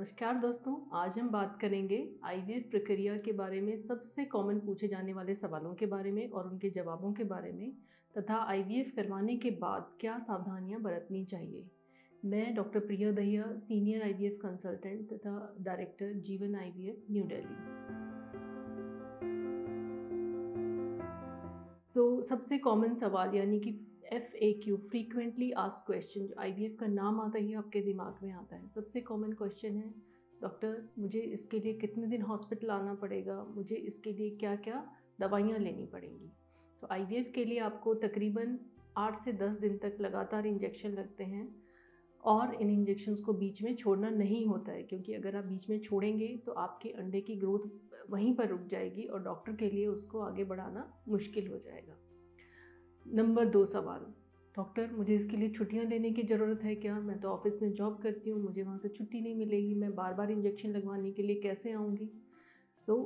नमस्कार दोस्तों, आज हम बात करेंगे आईवीएफ प्रक्रिया के बारे में, सबसे कॉमन पूछे जाने वाले सवालों के बारे में और उनके जवाबों के बारे में, तथा आईवीएफ करवाने के बाद क्या सावधानियां बरतनी चाहिए। मैं डॉक्टर प्रिया दहिया, सीनियर आईवीएफ कंसल्टेंट तथा डायरेक्टर जीवन आईवीएफ न्यू दिल्ली। सबसे कॉमन सवाल यानी कि FAQ, फ्रीक्वेंटली आस्क्ड क्वेश्चन, जो आईवीएफ का नाम आता ही आपके दिमाग में आता है। सबसे कॉमन क्वेश्चन है, डॉक्टर मुझे इसके लिए कितने दिन हॉस्पिटल आना पड़ेगा, मुझे इसके लिए क्या क्या दवाइयाँ लेनी पड़ेंगी। तो आईवीएफ के लिए आपको तकरीबन 8 से 10 दिन तक लगातार इंजेक्शन लगते हैं और इन इंजेक्शंस को बीच में छोड़ना नहीं होता है, क्योंकि अगर आप बीच में छोड़ेंगे तो आपके अंडे की ग्रोथ वहीं पर रुक जाएगी और डॉक्टर के लिए उसको आगे बढ़ाना मुश्किल हो जाएगा। नंबर 2 सवाल, डॉक्टर मुझे इसके लिए छुट्टियां लेने की ज़रूरत है क्या? मैं तो ऑफिस में जॉब करती हूँ, मुझे वहाँ से छुट्टी नहीं मिलेगी, मैं बार बार इंजेक्शन लगवाने के लिए कैसे आऊँगी? तो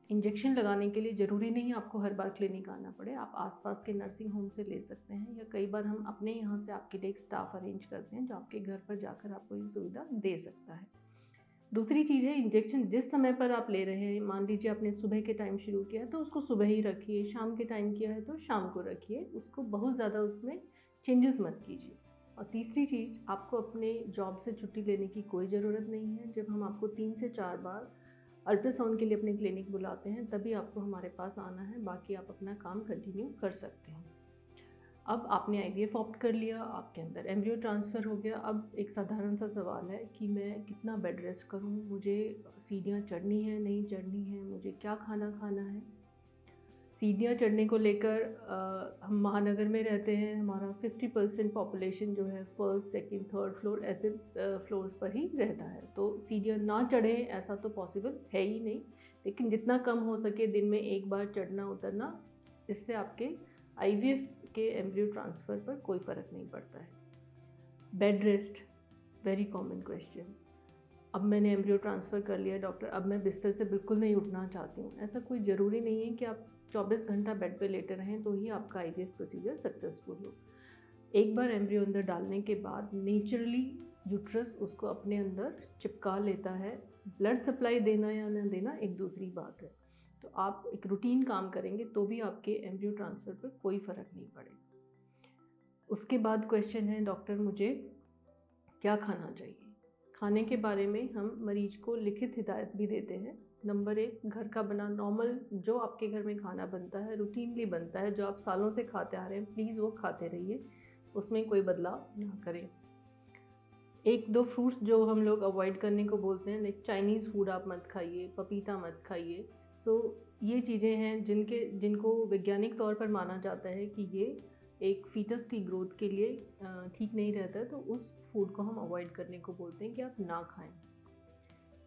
इंजेक्शन लगाने के लिए ज़रूरी नहीं आपको हर बार क्लिनिक आना पड़े, आप आसपास के नर्सिंग होम से ले सकते हैं, या कई बार हम अपने यहाँ से आपके लिए एक स्टाफ अरेंज करते हैं जो आपके घर पर जाकर आपको ये सुविधा दे सकता है। दूसरी चीज़ है, इंजेक्शन जिस समय पर आप ले रहे हैं, मान लीजिए आपने सुबह के टाइम शुरू किया है तो उसको सुबह ही रखिए, शाम के टाइम किया है तो शाम को रखिए, उसको बहुत ज़्यादा उसमें चेंजेस मत कीजिए। और तीसरी चीज़, आपको अपने जॉब से छुट्टी लेने की कोई ज़रूरत नहीं है। जब हम आपको 3 से 4 बार अल्ट्रासाउंड के लिए अपने क्लिनिक बुलाते हैं तभी आपको हमारे पास आना है, बाकी आप अपना काम कंटिन्यू कर सकते हैं। अब आपने आईवीएफ ऑप्ट कर लिया, आपके अंदर एम्ब्रियो ट्रांसफ़र हो गया। अब एक साधारण सा सवाल है कि मैं कितना बेड रेस्ट करूं, मुझे सीढ़ियाँ चढ़नी है नहीं चढ़नी है, मुझे क्या खाना खाना है। सीढ़ियाँ चढ़ने को लेकर हम महानगर में रहते हैं, हमारा 50% पॉपुलेशन जो है फर्स्ट सेकंड थर्ड फ्लोर ऐसे फ्लोर्स पर ही रहता है, तो सीढ़ियाँ ना चढ़ें ऐसा तो पॉसिबल है ही नहीं, लेकिन जितना कम हो सके दिन में एक बार चढ़ना उतरना, इससे आपके आईवीएफ के एम्ब्रियो ट्रांसफ़र पर कोई फ़र्क नहीं पड़ता है। Bed rest, very common question. अब मैंने एम्ब्रियो ट्रांसफ़र कर लिया डॉक्टर, अब मैं बिस्तर से बिल्कुल नहीं उठना चाहती हूँ। ऐसा कोई ज़रूरी नहीं है कि आप 24 घंटा बेड पे लेटे रहें तो ही आपका आईवीएफ प्रोसीजर सक्सेसफुल हो। एक बार एम्ब्रियो अंदर डालने के बाद नेचुरली यूट्रस उसको अपने अंदर चिपका लेता है। ब्लड सप्लाई देना या ना देना एक दूसरी बात है। तो आप एक रूटीन काम करेंगे तो भी आपके एम्ब्रियो ट्रांसफ़र पर कोई फ़र्क नहीं पड़ेगा। उसके बाद क्वेश्चन है, डॉक्टर मुझे क्या खाना चाहिए? खाने के बारे में हम मरीज को लिखित हिदायत भी देते हैं। नंबर 1, घर का बना नॉर्मल जो आपके घर में खाना बनता है, रूटीनली बनता है, जो आप सालों से खाते आ रहे हैं, प्लीज़ वो खाते रहिए, उसमें कोई बदलाव ना करें। 1-2 फ्रूट्स जो हम लोग अवॉइड करने को बोलते हैं, लाइक चाइनीज़ फूड आप मत खाइए, पपीता मत खाइए। ये चीज़ें हैं जिनको वैज्ञानिक तौर पर माना जाता है कि ये एक फीटस की ग्रोथ के लिए ठीक नहीं रहता है, तो उस फूड को हम अवॉइड करने को बोलते हैं कि आप ना खाएं।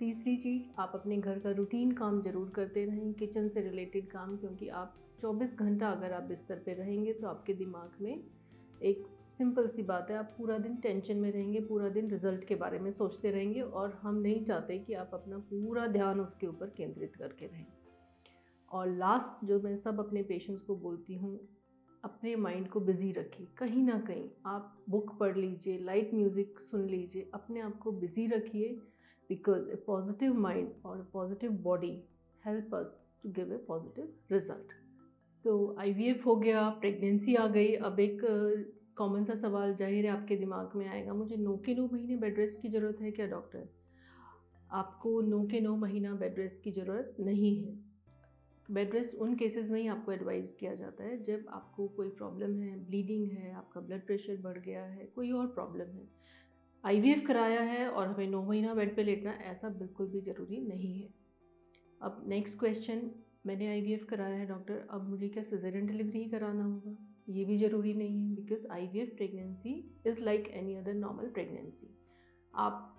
तीसरी चीज़, आप अपने घर का रूटीन काम ज़रूर करते रहें, किचन से रिलेटेड काम, क्योंकि आप 24 घंटा अगर आप बिस्तर पे रहेंगे तो आपके दिमाग में एक सिंपल सी बात है, आप पूरा दिन टेंशन में रहेंगे, पूरा दिन रिज़ल्ट के बारे में सोचते रहेंगे, और हम नहीं चाहते कि आप अपना पूरा ध्यान उसके ऊपर केंद्रित करके रहें। और लास्ट जो मैं सब अपने पेशेंट्स को बोलती हूँ, अपने माइंड को बिज़ी रखिए। कहीं ना कहीं आप बुक पढ़ लीजिए, लाइट म्यूज़िक सुन लीजिए, अपने आप को बिज़ी रखिए, बिकॉज ए पॉजिटिव माइंड और positive body help us to give a positive result. IVF हो गया, प्रेगनेंसी आ गई। अब एक कॉमन सा सवाल जाहिर है आपके दिमाग में आएगा, मुझे 9 के 9 महीने बेड रेस्ट की ज़रूरत है क्या डॉक्टर? आपको 9 के 9 महीना बेड रेस्ट की ज़रूरत नहीं है। बेड रेस्ट उन केसेस में ही आपको एडवाइस किया जाता है जब आपको कोई प्रॉब्लम है, ब्लीडिंग है, आपका ब्लड प्रेशर बढ़ गया है, कोई और प्रॉब्लम है। आईवीएफ कराया है और हमें 9 महीना बेड पे लेटना, ऐसा बिल्कुल भी ज़रूरी नहीं है। अब नेक्स्ट क्वेश्चन, मैंने आईवीएफ कराया है डॉक्टर, अब मुझे क्या सिजेरियन डिलीवरी ही कराना होगा? ये भी ज़रूरी नहीं है, because IVF pregnancy is like any other normal pregnancy. आप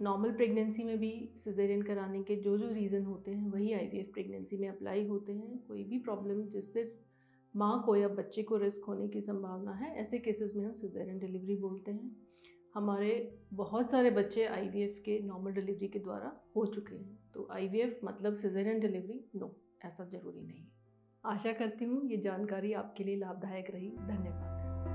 नॉर्मल प्रेगनेंसी में भी सिजेरियन कराने के जो रीज़न होते हैं वही आईवीएफ प्रेगनेंसी में अप्लाई होते हैं। कोई भी प्रॉब्लम जिससे माँ को या बच्चे को रिस्क होने की संभावना है, ऐसे केसेस में हम सिजेरियन डिलीवरी बोलते हैं। हमारे बहुत सारे बच्चे आईवीएफ के नॉर्मल डिलीवरी के द्वारा हो चुके हैं, तो आईवीएफ मतलब सिजेरियन डिलीवरी नो, ऐसा ज़रूरी नहीं है। आशा करती हूँ ये जानकारी आपके लिए लाभदायक रही। धन्यवाद।